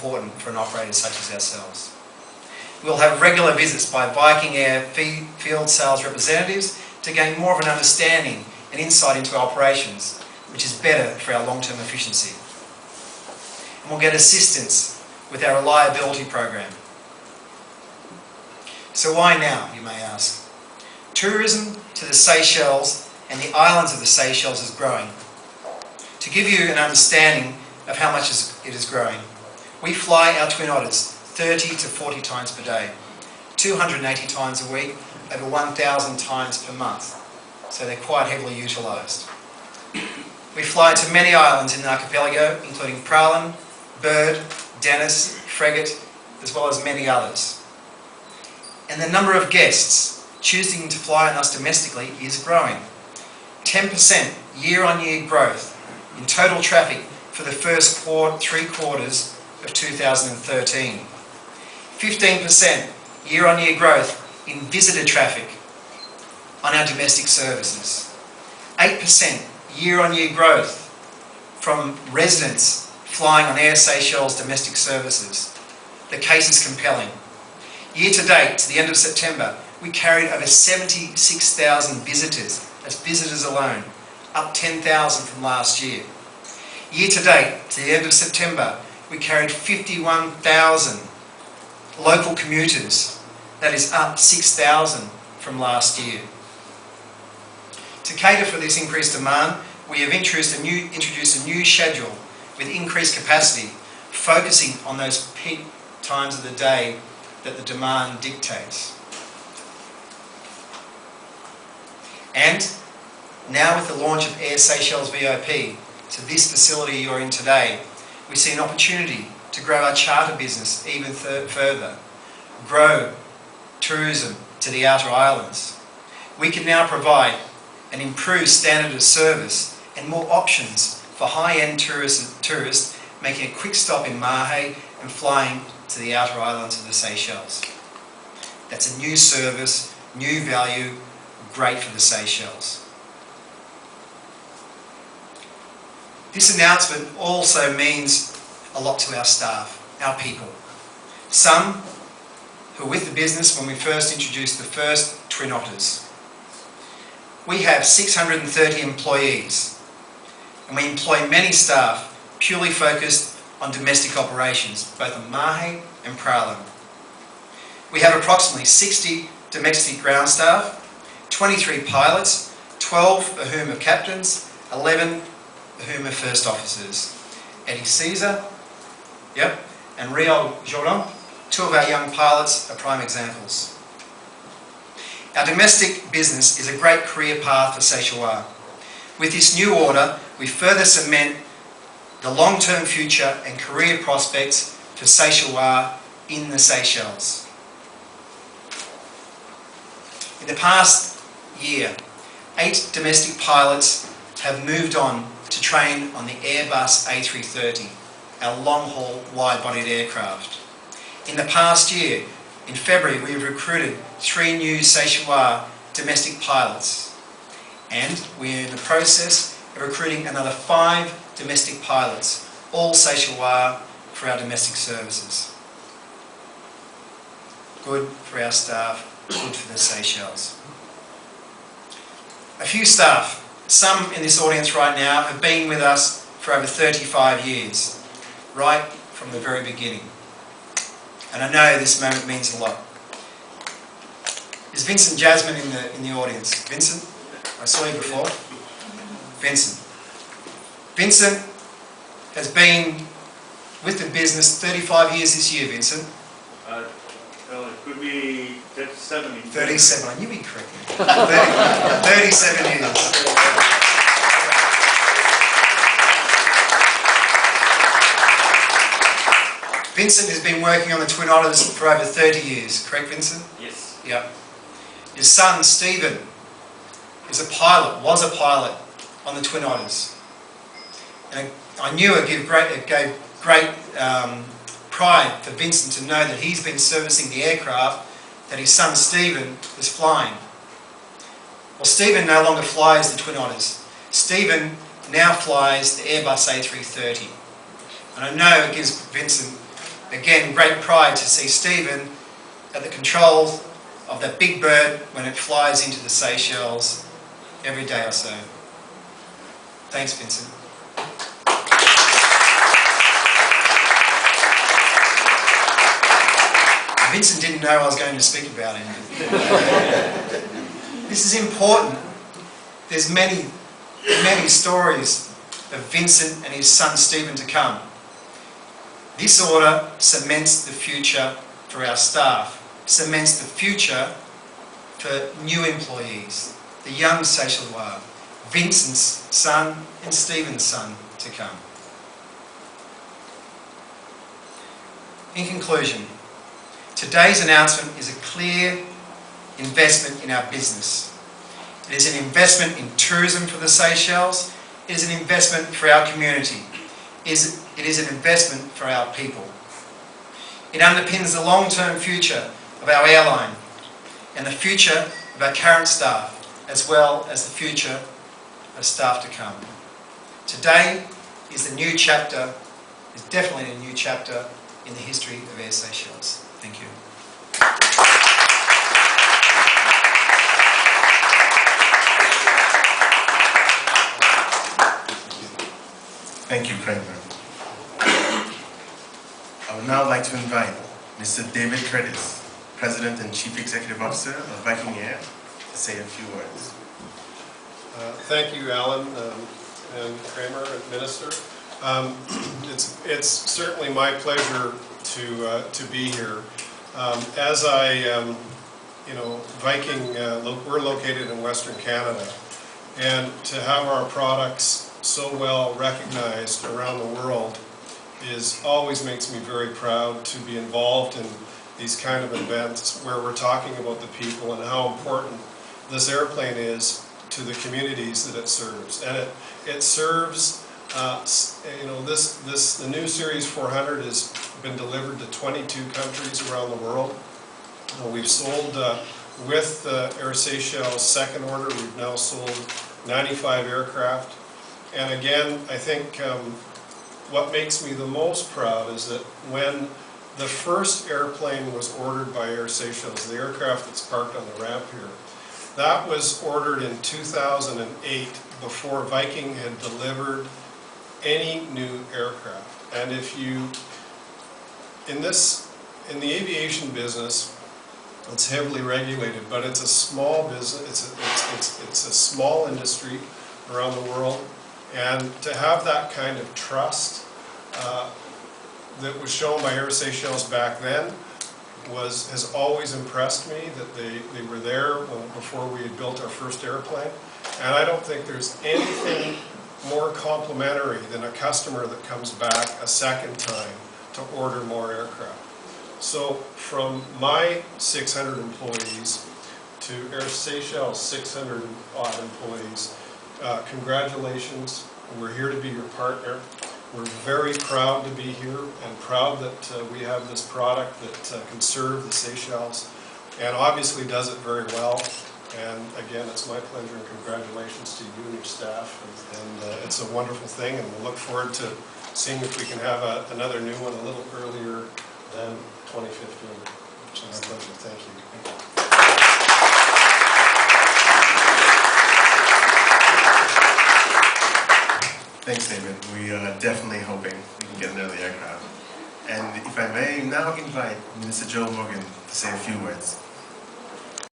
important for an operator such as ourselves. We'll have regular visits by Viking Air field sales representatives to gain more of an understanding and insight into our operations, which is better for our long-term efficiency. And we'll get assistance with our reliability program. So why now, you may ask? Tourism to the Seychelles and the islands of the Seychelles is growing. To give you an understanding of how much it is growing, we fly our Twin Otters 30 to 40 times per day, 280 times a week, over 1,000 times per month. So they're quite heavily utilised. We fly to many islands in the archipelago, including Praslin, Bird, Dennis, Frigate, as well as many others. And the number of guests choosing to fly on us domestically is growing. 10% year-on-year growth in total traffic for the first 3 quarters of 2013. 15% year-on-year growth in visitor traffic on our domestic services. 8% year-on-year growth from residents flying on Air Seychelles domestic services. The case is compelling. Year to date, to the end of September, we carried over 76,000 visitors. That's visitors alone, up 10,000 from last year. Year to date, to the end of September, we carried 51,000 local commuters. That is up 6,000 from last year. To cater for this increased demand, we have introduced a new schedule with increased capacity, focusing on those peak times of the day that the demand dictates. And now with the launch of Air Seychelles VIP to this facility you're in today, we see an opportunity to grow our charter business even further, grow tourism to the outer islands. We can now provide an improved standard of service and more options for high-end tourists making a quick stop in Mahe and flying to the outer islands of the Seychelles. That's a new service, new value, great for the Seychelles. This announcement also means a lot to our staff, our people. Some who were with the business when we first introduced the first Twin Otters. We have 630 employees, and we employ many staff purely focused on domestic operations, both on Mahe and Praslin. We have approximately 60 domestic ground staff, 23 pilots, 12 of whom are captains, 11 of whom are first officers. Eddie Caesar, and Rio Jordan, 2 of our young pilots, are prime examples. Our domestic business is a great career path for Seychelles. With this new order, we further cement the long-term future and career prospects for Seychelles in the Seychelles. In the past year, 8 domestic pilots have moved on to train on the Airbus A330, our long-haul wide-bodied aircraft. In the past year, in February, we have recruited 3 new Seychelles domestic pilots, and we are in the process of recruiting another 5 domestic pilots, all Seychelles, for our domestic services. Good for our staff, good for the Seychelles. A few staff, some in this audience right now, have been with us for over 35 years, right from the very beginning. And I know this moment means a lot. Is Vincent Jasmine in the audience? Vincent? I saw you before. Vincent. Vincent has been with the business 35 years this year, Vincent. Well, it could be 37. 37, I knew he'd correct me. 37 years. Vincent has been working on the Twin Otters for over 30 years, correct, Vincent? Yes. Yep. Your son, Stephen, was a pilot on the Twin Otters. And I knew it gave great pride for Vincent to know that he's been servicing the aircraft that his son, Stephen, was flying. Well, Stephen no longer flies the Twin Otters. Stephen now flies the Airbus A330. And I know it gives Vincent Again, great pride to see Stephen at the control of that big bird when it flies into the Seychelles every day or so. Thanks, Vincent. Vincent didn't know I was going to speak about him. This is important. There's many stories of Vincent and his son Stephen to come. This order cements the future for our staff, cements the future for new employees, the young Seychellois, Vincent's son and Stephen's son to come. In conclusion, today's announcement is a clear investment in our business. It is an investment in tourism for the Seychelles. It is an investment for our community. It is an investment for our people. It underpins the long-term future of our airline and the future of our current staff, as well as the future of staff to come. Today is the new chapter, is definitely a new chapter in the history of Air Seychelles. Thank you. Thank you, Cramer. I would now like to invite Mr. David Curtis, President and Chief Executive Officer of Viking Air, to say a few words. Thank you, Alan and Cramer and Minister. It's certainly my pleasure to be here. As Viking, we're located in Western Canada, and to have our products so well recognized around the world always makes me very proud to be involved in these kind of events where we're talking about the people and how important this airplane is to the communities that it serves. And it serves, the new Series 400 has been delivered to 22 countries around the world. We've sold, with Air Seychelles' second order, we've now sold 95 aircraft. And again, I think what makes me the most proud is that when the first airplane was ordered by Air Seychelles, the aircraft that's parked on the ramp here, that was ordered in 2008 before Viking had delivered any new aircraft. And if you, in the aviation business, it's heavily regulated, but it's a small business, it's a small industry around the world. And to have that kind of trust that was shown by Air Seychelles back then has always impressed me, that they were there before we had built our first airplane. And I don't think there's anything more complimentary than a customer that comes back a second time to order more aircraft. So from my 600 employees to Air Seychelles' 600 odd employees, congratulations. We're here to be your partner. We're very proud to be here and proud that we have this product that can serve the Seychelles and obviously does it very well. And again, it's my pleasure and congratulations to you and your staff. And it's a wonderful thing, and we'll look forward to seeing if we can have another new one a little earlier than 2015. Which is my pleasure. Thank you. Thanks, David. We are definitely hoping we can get an early aircraft. And if I may now invite Minister Joe Morgan to say a few words.